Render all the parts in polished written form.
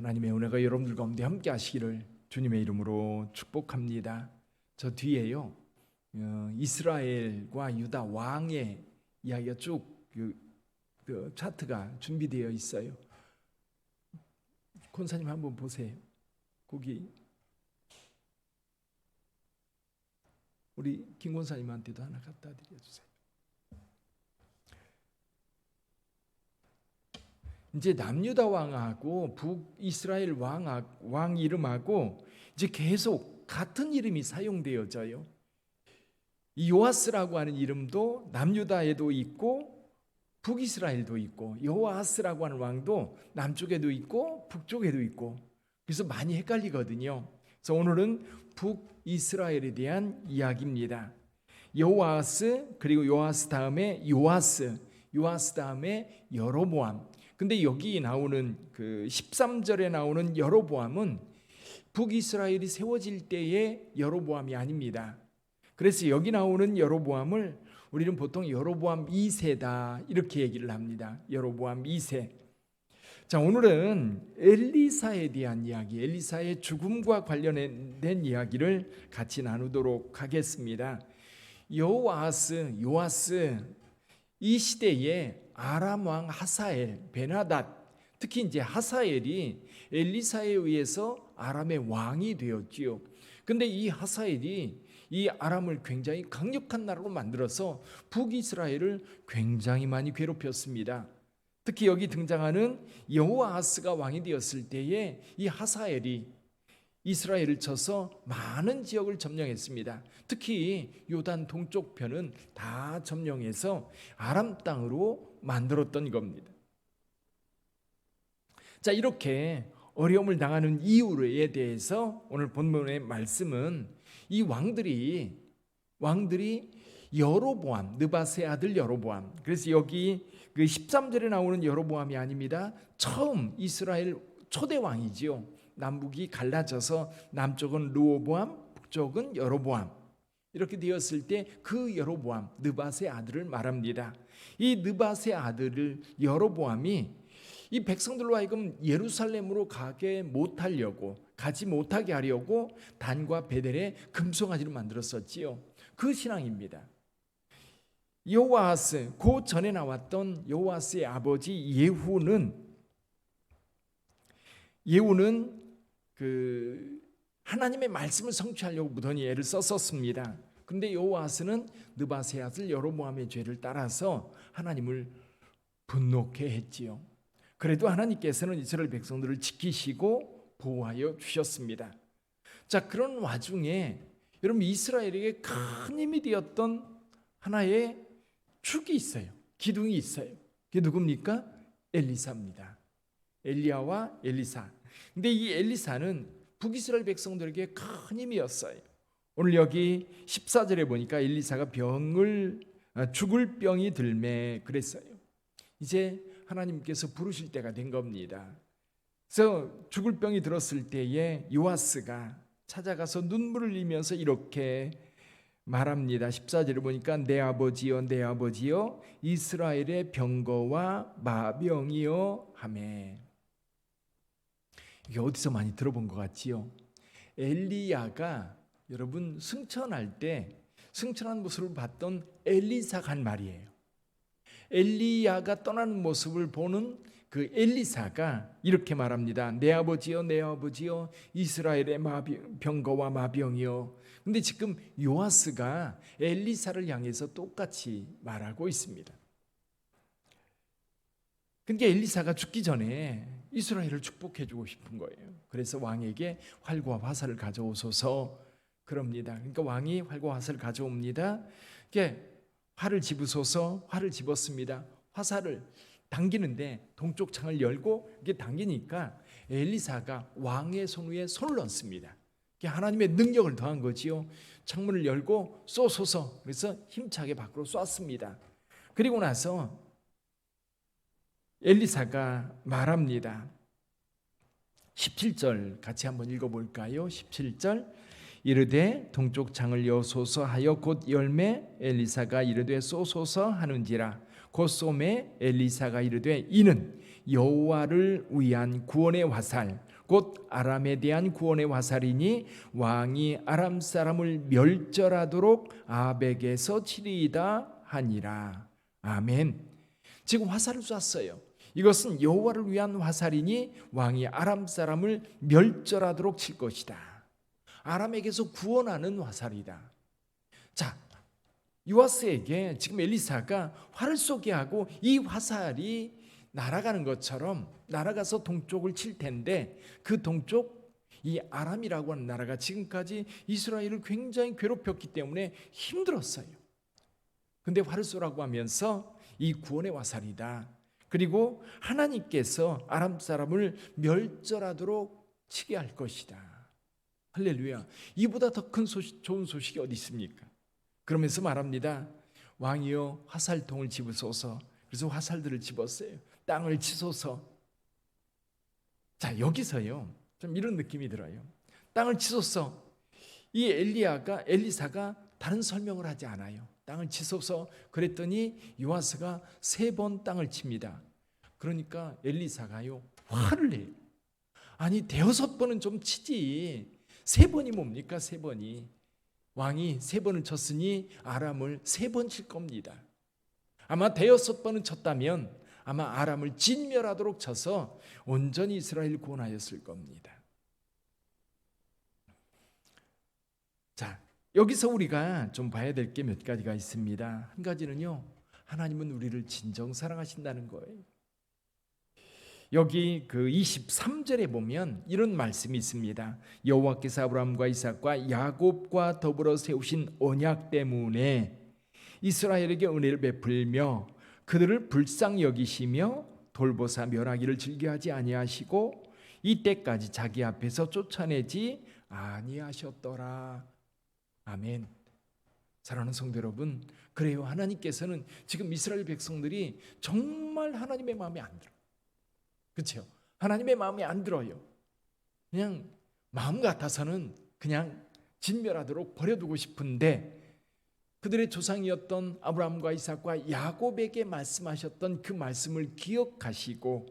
하나님의 은혜가 여러분들 가운데 함께 하시기를 주님의 이름으로 축복합니다. 저 뒤에요, 이스라엘과 유다 왕의 이야기가 쭉 그 차트가 준비되어 있어요. 권사님 한번 보세요. 거기 우리 김 권사님한테도 하나 갖다 드려주세요. 이제 남유다 왕하고 북이스라엘 왕 이름하고 이제 계속 같은 이름이 사용되어져요. 이 요아스라고 하는 이름도 남유다에도 있고 북이스라엘도 있고, 여호아스라고 하는 왕도 남쪽에도 있고 북쪽에도 있고, 그래서 많이 헷갈리거든요. 그래서 오늘은 북이스라엘에 대한 이야기입니다. 여호아스, 그리고 요아스 다음에 요아스, 요아스 다음에 여로보암. 근데 여기 나오는 그 13절에 나오는 여로보암은 북이스라엘이 세워질 때의 여로보암이 아닙니다. 그래서 여기 나오는 여로보암을 우리는 보통 여로보암 2세다 이렇게 얘기를 합니다. 여로보암 2세. 자, 오늘은 엘리사에 대한 이야기, 엘리사의 죽음과 관련된 이야기를 같이 나누도록 하겠습니다. 요아스 이 시대에 아람 왕 하사엘, 베나닷, 특히 이제 하사엘이 엘리사에 의해서 아람의 왕이 되었지요. 근데 이 하사엘이 이 아람을 굉장히 강력한 나라로 만들어서 북이스라엘을 굉장히 많이 괴롭혔습니다. 특히 여기 등장하는 여호아스가 왕이 되었을 때에 이 하사엘이 이스라엘을 쳐서 많은 지역을 점령했습니다. 특히 요단 동쪽 편은 다 점령해서 아람 땅으로 만들었던 겁니다. 자, 이렇게 어려움을 당하는 이유에 대해서 오늘 본문의 말씀은 이 왕들이 여로보암, 느밧의 아들 여로보암. 그래서 여기 그 13절에 나오는 여로보암이 아닙니다. 처음 이스라엘 초대 왕이지요. 남북이 갈라져서 남쪽은 르호보암, 북쪽은 여로보암. 이렇게 되었을 때 그 여로보암, 느밧의 아들을 말합니다. 이 느밧의 아들 여로보암이 이 백성들로 하여금 예루살렘으로 가지 못하게 하려고 단과 베델에 금송아지를 만들었었지요. 그 신앙입니다. 여호아스, 그 전에 나왔던 여호아스의 아버지 예후는 그 하나님의 말씀을 성취하려고 무던히 애를 썼었습니다. 그런데 여호아스는 느밧의 아들 여로보암의 죄를 따라서 하나님을 분노케 했지요. 그래도 하나님께서는 이스라엘 백성들을 지키시고 보호하여 주셨습니다. 자, 그런 와중에 여러분 이스라엘에게 큰 힘이 되었던 하나의 축이 있어요. 기둥이 있어요. 그게 누굽니까? 엘리사입니다. 엘리야와 엘리사. 근데 이 엘리사는 북이스라엘 백성들에게 큰 힘이었어요. 오늘 여기 14절에 보니까 엘리사가 죽을 병이 들매 그랬어요. 이제 하나님께서 부르실 때가 된 겁니다. 그래서 죽을 병이 들었을 때에 요아스가 찾아가서 눈물을 흘리면서 이렇게 말합니다. 14절에 보니까 내 아버지여 이스라엘의 병거와 마병이여 하매. 이게 어디서 많이 들어본 것 같지요? 엘리야가 여러분 승천할 때 승천한 모습을 봤던 엘리사가 한 말이에요. 엘리야가 떠나는 모습을 보는 그 엘리사가 이렇게 말합니다. 내 아버지여 이스라엘의 병거와 마병이여. 근데 지금 요아스가 엘리사를 향해서 똑같이 말하고 있습니다. 그러니까 엘리사가 죽기 전에 이스라엘을 축복해 주고 싶은 거예요. 그래서 왕에게 활과 화살을 가져오소서 그럽니다. 그러니까 왕이 활과 화살을 가져옵니다. 활을 집으소서. 활을 집었습니다. 화살을 당기는데 동쪽 창을 열고 이게 당기니까 엘리사가 왕의 손 위에 손을 얹습니다. 하나님의 능력을 더한 거지요. 창문을 열고 쏘소서. 그래서 힘차게 밖으로 쐈습니다. 그리고 나서 엘리사가 말합니다. 17절 같이 한번 읽어볼까요? 17절 이르되 동쪽 창을 여소서 하여 곧 열매 엘리사가 이르되 쏘소서 하는지라 곧 소매 엘리사가 이르되 이는 여호와를 위한 구원의 화살 곧 아람에 대한 구원의 화살이니 왕이 아람 사람을 멸절하도록 아벡에서 치리이다 하니라. 아멘. 지금 화살을 쐈어요. 이것은 여호와를 위한 화살이니 왕이 아람 사람을 멸절하도록 칠 것이다. 아람에게서 구원하는 화살이다. 자, 요아스에게 지금 엘리사가 활을 쏘게 하고 이 화살이 날아가는 것처럼 날아가서 동쪽을 칠 텐데 그 동쪽 이 아람이라고 하는 나라가 지금까지 이스라엘을 굉장히 괴롭혔기 때문에 힘들었어요. 근데 활을 쏘라고 하면서 이 구원의 화살이다. 그리고 하나님께서 아람 사람을 멸절하도록 치게 할 것이다. 할렐루야. 이보다 더 큰 좋은 소식이 어디 있습니까? 그러면서 말합니다. 왕이여 화살통을 집으소서. 그래서 화살들을 집었어요. 땅을 치소서. 자, 여기서요 좀 이런 느낌이 들어요. 땅을 치소서. 이 엘리사가 다른 설명을 하지 않아요. 땅을 치소서 그랬더니 요아스가 3번 땅을 칩니다. 그러니까 엘리사가요 화를 내요. 아니 5번은 좀 치지 3번이 뭡니까? 3번이 왕이 3번을 쳤으니 아람을 3번 칠 겁니다. 아마 5번은 쳤다면 아마 아람을 진멸하도록 쳐서 온전히 이스라엘을 구원하였을 겁니다. 자, 여기서 우리가 좀 봐야 될 게 몇 가지가 있습니다. 한 가지는요, 하나님은 우리를 진정 사랑하신다는 거예요. 여기 그 23절에 보면 이런 말씀이 있습니다. 여호와께서 아브라함과 이삭과 야곱과 더불어 세우신 언약 때문에 이스라엘에게 은혜를 베풀며 그들을 불쌍히 여기시며 돌보사 멸하기를 즐겨하지 아니하시고 이때까지 자기 앞에서 쫓아내지 아니하셨더라. 아멘. 사랑하는 성도 여러분, 그래요. 하나님께서는 지금 이스라엘 백성들이 정말 하나님의 마음에 안 들어요. 그렇죠? 하나님의 마음에 안 들어요. 그냥 마음 같아서는 그냥 진멸하도록 버려두고 싶은데 그들의 조상이었던 아브라함과 이삭과 야곱에게 말씀하셨던 그 말씀을 기억하시고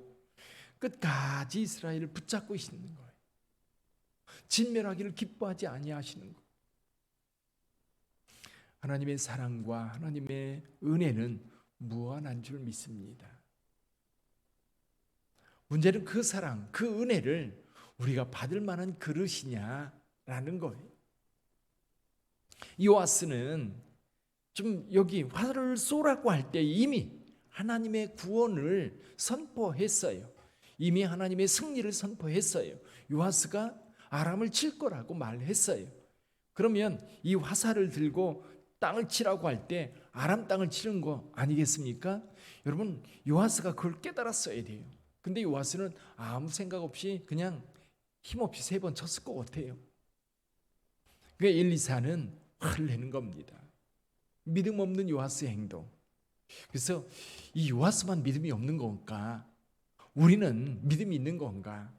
끝까지 이스라엘을 붙잡고 있는 거예요. 진멸하기를 기뻐하지 아니하시는 거예요. 하나님의 사랑과 하나님의 은혜는 무한한 줄 믿습니다. 문제는 그 사랑, 그 은혜를 우리가 받을 만한 그릇이냐라는 거예요. 요아스는 좀 여기 활을 쏘라고 할 때 이미 하나님의 구원을 선포했어요. 이미 하나님의 승리를 선포했어요. 요아스가 아람을 칠 거라고 말했어요. 그러면 이 화살을 들고 땅을 치라고 할 때 아람 땅을 치는 거 아니겠습니까? 여러분, 요아스가 그걸 깨달았어야 돼요. 근데 요아스는 아무 생각 없이 그냥 힘없이 3번 쳤을 것 같아요. 그러니까 엘리사는 화를 내는 겁니다. 믿음 없는 요아스의 행동. 그래서 이 요아스만 믿음이 없는 건가? 우리는 믿음이 있는 건가?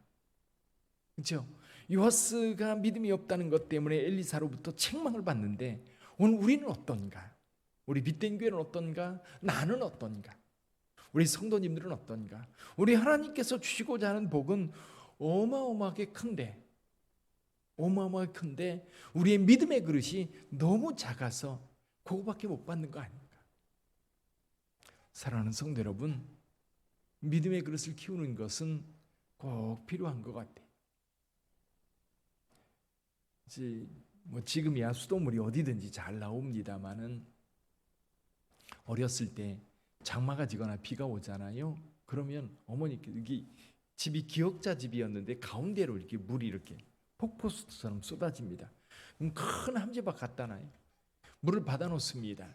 그렇죠? 요아스가 믿음이 없다는 것 때문에 엘리사로부터 책망을 받는데 오늘 우리는 어떤가? 우리 빛된 교회는 어떤가? 나는 어떤가? 우리 성도님들은 어떤가? 우리 하나님께서 주시고자 하는 복은 어마어마하게 큰데 우리의 믿음의 그릇이 너무 작아서 그거밖에 못 받는 거 아닌가? 사랑하는 성도 여러분, 믿음의 그릇을 키우는 것은 꼭 필요한 것 같아요. 지금이야 수돗물이 어디든지 잘 나옵니다만은 어렸을 때 장마가 지거나 비가 오잖아요. 그러면 어머니께 여기 집이 기역자 집이었는데 가운데로 이렇게 물이 이렇게 폭포수처럼 쏟아집니다. 그럼 큰 함지박 갖다 놔요. 물을 받아 놓습니다.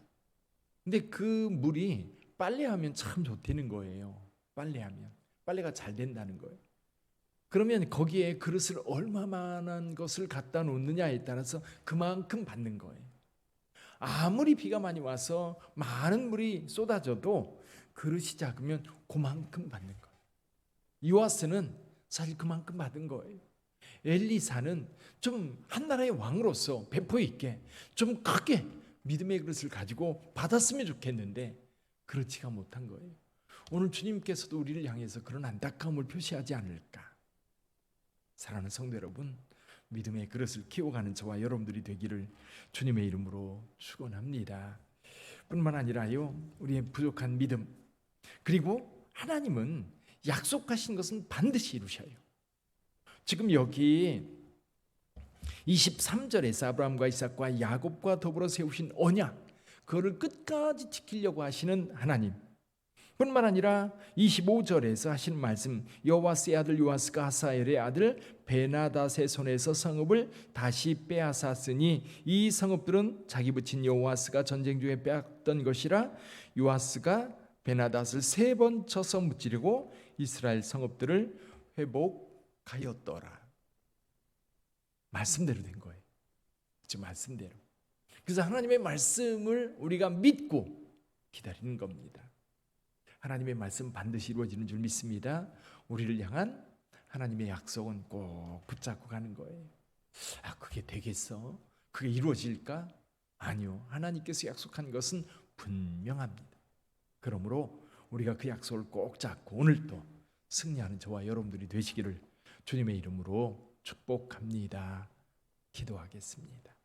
근데 그 물이 빨래하면 참 좋다는 거예요. 빨래하면 빨래가 잘 된다는 거예요. 그러면 거기에 그릇을 얼마만한 것을 갖다 놓느냐에 따라서 그만큼 받는 거예요. 아무리 비가 많이 와서 많은 물이 쏟아져도 그릇이 작으면 그만큼 받는 거예요. 요아스는 사실 그만큼 받은 거예요. 엘리사는 좀 한 나라의 왕으로서 배포 있게 좀 크게 믿음의 그릇을 가지고 받았으면 좋겠는데 그렇지가 못한 거예요. 오늘 주님께서도 우리를 향해서 그런 안타까움을 표시하지 않을까. 사랑하는 성도 여러분, 믿음의 그릇을 키워가는 저와 여러분들이 되기를 주님의 이름으로 축원합니다. 뿐만 아니라요, 우리의 부족한 믿음, 그리고 하나님은 약속하신 것은 반드시 이루셔요. 지금 여기 23절에서 아브라함과 이삭과 야곱과 더불어 세우신 언약, 그거를 끝까지 지키려고 하시는 하나님, 뿐만 아니라 25절에서 하시는 말씀, 여호와스의 아들 요아스가 하사엘의 아들 베나닷의 손에서 성읍을 다시 빼앗았으니 이 성읍들은 자기 붙인 여호아스가 전쟁 중에 빼앗던 것이라. 요아스가 베나닷을 3번 쳐서 무찌르고 이스라엘 성읍들을 회복하였더라. 말씀대로 된 거예요. 지금 말씀대로. 그래서 하나님의 말씀을 우리가 믿고 기다리는 겁니다. 하나님의 말씀 반드시 이루어지는 줄 믿습니다. 우리를 향한 하나님의 약속은 꼭 붙잡고 가는 거예요. 그게 되겠어? 그게 이루어질까? 아니요. 하나님께서 약속한 것은 분명합니다. 그러므로 우리가 그 약속을 꼭 잡고 오늘도 승리하는 저와 여러분들이 되시기를 주님의 이름으로 축복합니다. 기도하겠습니다.